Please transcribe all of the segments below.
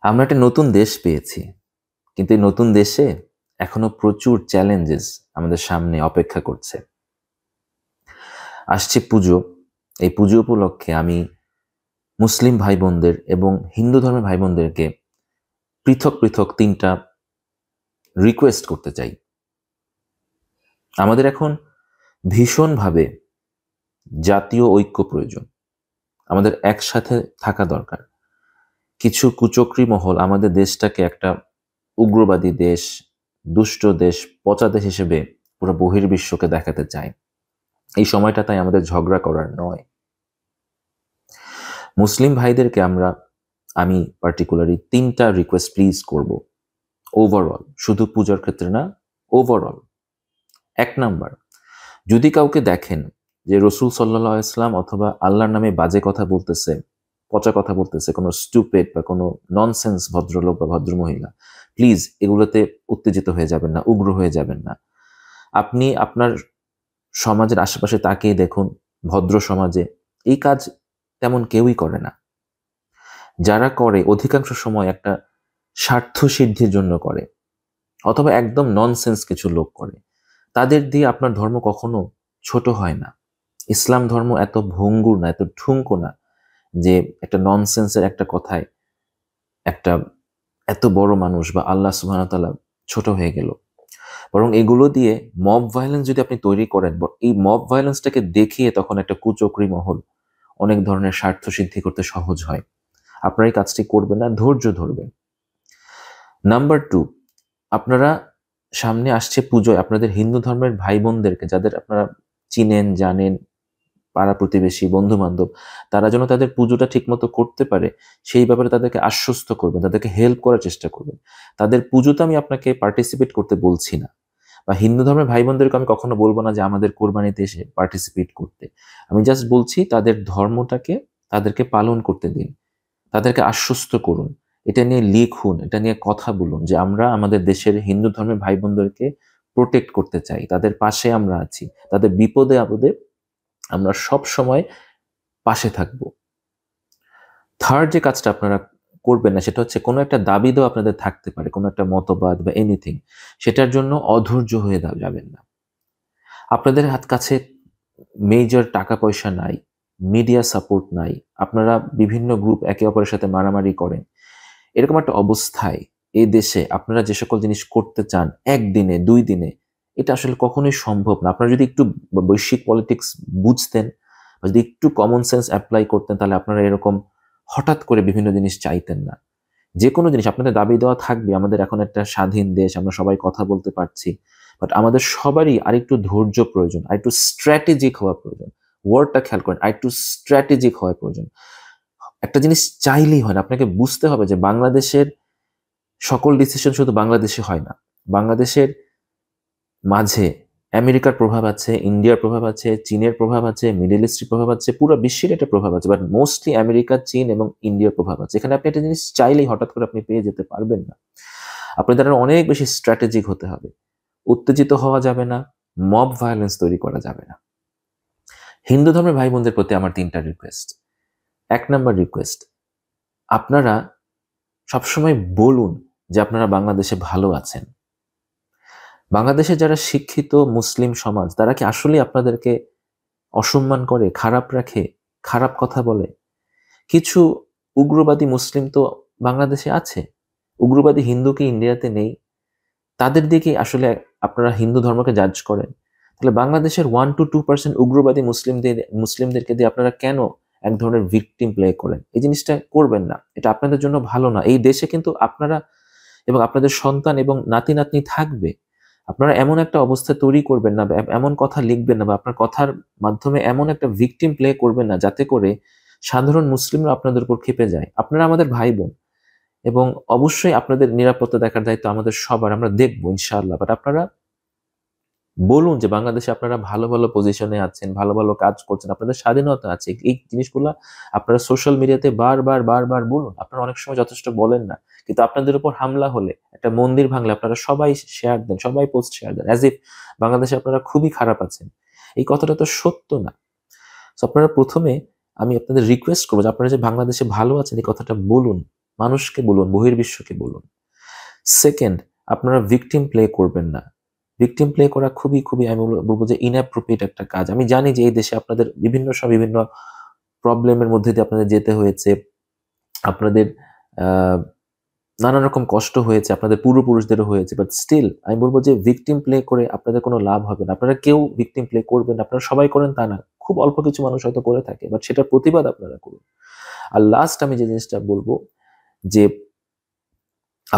আমরা একটা নতুন দেশ পেয়েছি, কিন্তু এই নতুন দেশে এখনো প্রচুর চ্যালেঞ্জেস আমাদের সামনে অপেক্ষা করছে। আসছে পুজো। এই পুজো উপলক্ষে আমি মুসলিম ভাই বোনদের এবং হিন্দু ধর্মের ভাই বোনদেরকে পৃথক পৃথক 3টা রিকোয়েস্ট করতে চাই। আমাদের এখন ভীষণভাবে জাতীয় ঐক্য প্রয়োজন। আমাদের একসাথে থাকা দরকার। কিছু কুচক্রী মহল আমাদের দেশটাকে একটা উগ্রবাদী দেশ, দুষ্ট দেশ, পচা দেশ হিসেবে পুরো বহির্বিশ্বকে দেখাতে চায়। এই সময়টা তাই আমাদের ঝগড়া করার নয়। মুসলিম ভাইদেরকে আমি পার্টিকুলারলি 3টা রিকোয়েস্ট প্লিজ করব। ওভারঅল, শুধু পূজার ক্ষেত্রে না, ওভারঅল। 1 নাম্বার, যদি কাউকে দেখেন যে রসুল সাল্লাল্লাহু আলাইহি ওয়াসাল্লাম অথবা আল্লাহর নামে বাজে কথা বলতেছে, পচা কথা বলতেছে, কোনো স্টুপিড বা কোনো ননসেন্স ভদ্রলোক বা ভদ্রমহিলা, প্লিজ এগুলোতে উত্তেজিত হয়ে যাবেন না, উগ্র হয়ে যাবেন না। আপনি আপনার সমাজের আশেপাশে তাকিয়ে দেখুন, ভদ্র সমাজে এই কাজ তেমন কেউই করে না। যারা করে অধিকাংশ সময় একটা স্বার্থ সিদ্ধির জন্য করে, অথবা একদম ননসেন্স কিছু লোক করে। তাদের দিয়ে আপনার ধর্ম কখনো ছোট হয় না। ইসলাম ধর্ম এত ভঙ্গুর না, এত ঠুনকো না যে একটা ননসেন্সের একটা কথায় একটা এত বড় মানুষ বা আল্লাহ সুবহানাহু ওয়া তাআলা ছোট হয়ে গেল। বরং এগুলো দিয়ে মব ভায়োলেন্স যদি আপনি তৈরি করেন, এই মব ভায়োলেন্সটাকে দেখিয়ে তখন একটা কুচক্রী মহল অনেক ধরনের স্বার্থ সিদ্ধি করতে সহজ হয়। আপনারা এই কাজটি করবেন না, ধৈর্য ধরবেন। নাম্বার 2, আপনারা সামনে আসছে পুজোয় আপনাদের হিন্দু ধর্মের ভাই বোনদেরকে, যাদের আপনারা চিনেন, জানেন, পাড়া প্রতিবেশী, বন্ধু বান্ধব, তারা যেন তাদের পুজোটা ঠিকমতো করতে পারে সেই ব্যাপারে তাদেরকে আশ্বস্ত করবেন, তাদেরকে হেল্প করার চেষ্টা করবেন। তাদের পুজোতে আমি আপনাকে পার্টিসিপেট করতে বলছি না, বা হিন্দু ধর্মের ভাই বোনদেরকে আমি কখনো বলবো না যে আমাদের কোরবানিতে এসে পার্টিসিপেট করতে। আমি জাস্ট বলছি তাদের ধর্মটাকে তাদেরকে পালন করতে দিন, তাদেরকে আশ্বস্ত করুন, এটা নিয়ে লিখুন, এটা নিয়ে কথা বলুন যে আমরা আমাদের দেশের হিন্দু ধর্মের ভাই বোনদেরকে প্রোটেক্ট করতে চাই, তাদের পাশে আমরা আছি, তাদের বিপদে আপদে আমরা সব সময় পাশে থাকব। থার্ড যে কাজটা আপনারা করবেন না, সেটা হচ্ছে কোনো একটা দাবি দেওয়া আপনাদের থাকতে পারে, কোনো একটা মতবাদ বা এনিথিং, সেটার জন্য অধৈর্য হয়ে যাবেন না। আপনাদের কাছে মেজর টাকা পয়সা নাই, মিডিয়া সাপোর্ট নাই, আপনারা বিভিন্ন গ্রুপ একে অপরের সাথে মারামারি করেন। এরকম একটা অবস্থায় এই দেশে আপনারা যে সকল জিনিস করতে চান 1 দিনে 2 দিনে, এটা আসলে কখনোই সম্ভব না। আপনারা যদি একটু বৈশ্বিক পলিটিক্স বুঝতেন, বা যদি একটু কমন সেন্স অ্যাপ্লাই করতেন, তাহলে আপনারা এরকম হঠাৎ করে বিভিন্ন জিনিস চাইতেন না। যে কোনো জিনিস আপনাদের দাবি দেওয়া থাকবে। আমাদের এখন একটা স্বাধীন দেশ, আমরা সবাই কথা বলতে পারছি, বাট আমাদের সবারই আরেকটু ধৈর্য প্রয়োজন, আরেকটু স্ট্র্যাটেজিক হওয়া প্রয়োজন। ওয়ার্ডটা খেয়াল করেন, আরেকটু স্ট্র্যাটেজিক হওয়া প্রয়োজন। একটা জিনিস চাইলেই হয় না, আপনাকে বুঝতে হবে যে বাংলাদেশের সকল ডিসিশন শুধু বাংলাদেশে হয় না। বাংলাদেশের মাঝে আমেরিকার প্রভাব আছে, ইন্ডিয়ার প্রভাব আছে, চীনের প্রভাব আছে, মিডল ইস্টের প্রভাব আছে, পুরো বিশ্বের একটা প্রভাব আছে, বাট মোস্টলি আমেরিকা, চীন এবং ইন্ডিয়ার প্রভাব আছে। এখানে আপনি একটা জিনিস চাইলেই হঠাৎ করে আপনি পেয়ে যেতে পারবেন না। আপনাদের আরো অনেক বেশি স্ট্র্যাটেজিক হতে হবে। উত্তেজিত হওয়া যাবে না, মব ভায়োলেন্স তৈরি করা যাবে না। হিন্দু ধর্মের ভাই বোনদের প্রতি আমার 3টা রিকোয়েস্ট। 1 নাম্বার রিকোয়েস্ট, আপনারা সবসময় বলুন যে আপনারা বাংলাদেশে ভালো আছেন। বাংলাদেশে যারা শিক্ষিত মুসলিম সমাজ, তারা কি আসলে আপনাদেরকে অসম্মান করে, খারাপ রাখে, খারাপ কথা বলে? কিছু উগ্রবাদী মুসলিম তো বাংলাদেশে আছে, উগ্রবাদী হিন্দু কি ইন্ডিয়াতে নেই? তাদের দিকে আসলে আপনারা হিন্দু ধর্মকে জাজ করেন? তাহলে বাংলাদেশের 1 to 2% উগ্রবাদী মুসলিমদেরকে দিয়ে আপনারা কেন এক ধরনের ভিকটিম প্লে করেন? এই জিনিসটা করবেন না, এটা আপনাদের জন্য ভালো না। এই দেশে কিন্তু আপনারা এবং আপনাদের সন্তান এবং নাতি নাতনি থাকবে। আপনারা এমন একটা অবস্থা তৈরি করবেন না, বা এমন কথা লিখবেন না, বা আপনার কথার মাধ্যমে এমন একটা ভিকটিম প্লে করবেন না যাতে করে সাধারণ মুসলিমরা আপনাদের উপর ক্ষেপে যায়। আপনারা আমাদের ভাই বোন, এবং অবশ্যই আপনাদের নিরাপত্তা দেখার দায়িত্ব আমাদের সবার, আমরা দেখবো ইনশাআল্লাহ। বাট আপনারা বলুন যে বাংলাদেশে আপনারা ভালো ভালো পজিশনে আছেন, ভালো ভালো কাজ করছেন, আপনাদের স্বাধীনতা আছে। এই জিনিসগুলা আপনারা সোশ্যাল মিডিয়াতে বারবার বারবার বলুন। আপনারা অনেক সময় যথেষ্ট বলেন না, কিন্তু আপনাদের উপর হামলা হলে, একটা মন্দির ভাঙলে আপনারা সবাই শেয়ার দেন, সবাই পোস্ট শেয়ার দেন, অ্যাজ ইফ বাংলাদেশে আপনারা খুবই খারাপ আছেন। এই কথাটা তো সত্য না। তো আপনারা প্রথমে, আমি আপনাদের রিকোয়েস্ট করবো যে আপনারা যে বাংলাদেশে ভালো আছেন এই কথাটা বলুন। মানুষকে বলুন, বহির্বিশ্বকে বলুন। সেকেন্ড, আপনারা ভিকটিম প্লে করবেন না। ভিকটিম প্লে করা খুবই খুবই আমি বলবো যে ইনঅ্যাপ্রোপ্রিয়েট একটা কাজ। আমি জানি যে এই দেশে আপনাদের বিভিন্ন সময় বিভিন্ন প্রবলেমের মধ্যে দিয়ে আপনাদের যেতে হয়েছে, আপনাদের নানা রকম কষ্ট হয়েছে, আপনাদের পূর্বপুরুষদেরও হয়েছে, বাট স্টিল আমি বলবো যে ভিকটিম প্লে করে আপনাদের কোনো লাভ হবে না। আপনারা কেউ ভিকটিম প্লে করবেন, আপনারা সবাই করেন তা না, খুব অল্প কিছু মানুষ হয়তো করে থাকে, বাট সেটার প্রতিবাদ আপনারা করুন। আর লাস্ট আমি যে জিনিসটা বলবো যে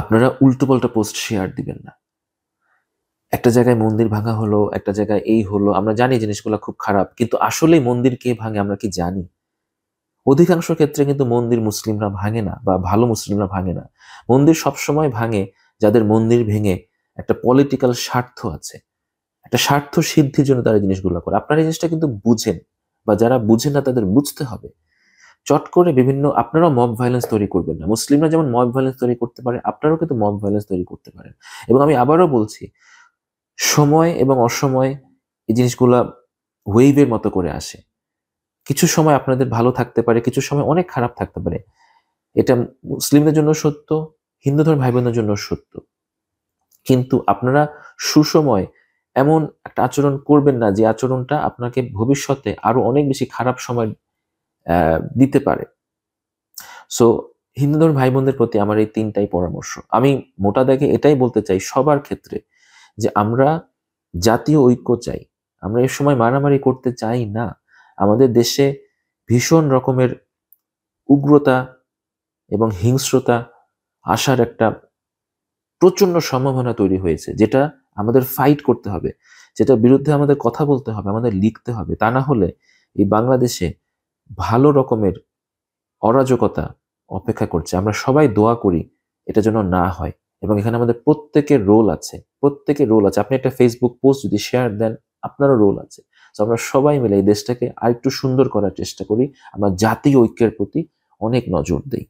আপনারা উল্টোপাল্টা পোস্ট শেয়ার দিবেন না। একটা জায়গায় মন্দির ভাঙা হলো, একটা জায়গায় এই হলো, আমরা জানি জিনিসগুলো খুব খারাপ, কিন্তু আসলেই মন্দির কে ভাঙে আমরা কি জানি? অধিকাংশ ক্ষেত্রে কিন্তু মন্দির মুসলিমরা ভাঙে না, বা ভালো মুসলিমরা ভাঙে না। মন্দির সবসময় ভাঙে যাদের মন্দির ভেঙে একটা পলিটিক্যাল স্বার্থ আছে, একটা স্বার্থ সিদ্ধির জন্য তারা জিনিসগুলো করে। আপনারা এই জিনিসটা কিন্তু বুঝেন, বা যারা বুঝেন না তাদের বুঝতে হবে। চট করে বিভিন্ন আপনারাও মব ভায়োলেন্স তৈরি করবেন না। মুসলিমরা যেমন মব ভায়োলেন্স তৈরি করতে পারে, আপনারাও কিন্তু মব ভায়োলেন্স তৈরি করতে পারেন। এবং আমি আবারও বলছি, সময় এবং অসময় এই জিনিসগুলা ওয়েভের মতো করে আসে। কিছু সময় আপনাদের ভালো থাকতে পারে, কিছু সময় অনেক খারাপ থাকতে পারে। এটা মুসলিমদের জন্য সত্য, হিন্দু ধর্মের ভাই বোনদের জন্য সত্য। কিন্তু আপনারা সুসময় এমন একটা আচরণ করবেন না যে আচরণটা আপনাকে ভবিষ্যতে আরো অনেক বেশি খারাপ সময় দিতে পারে। সো হিন্দু ধর্মের ভাই বোনদের প্রতি আমার এই 3টাই পরামর্শ। আমি মোটা দাগে এটাই বলতে চাই সবার ক্ষেত্রে, যে আমরা জাতীয় ঐক্য চাই। আমরা এ সময় মারামারি করতে চাই না। আমাদের দেশে ভীষণ রকমের উগ্রতা এবং হিংস্রতা আসার একটা প্রচন্ড সম্ভাবনা তৈরি হয়েছে, যেটা আমাদের ফাইট করতে হবে, যেটার বিরুদ্ধে আমাদের কথা বলতে হবে, আমাদের লিখতে হবে। তা না হলে এই বাংলাদেশে ভালো রকমের অরাজকতা অপেক্ষা করছে। আমরা সবাই দোয়া করি এটা যেন না হয়, এবং এখানে আমাদের প্রত্যেকের রোল আছে, প্রত্যেকের রোল আছে। আপনি একটা ফেসবুক পোস্ট যদি শেয়ার দেন, আপনারও রোল আছে। তো আমরা সবাই মিলে এই দেশটাকে আরেকটু সুন্দর করার চেষ্টা করি, আমরা জাতীয় ঐক্যের প্রতি অনেক নজর দেই।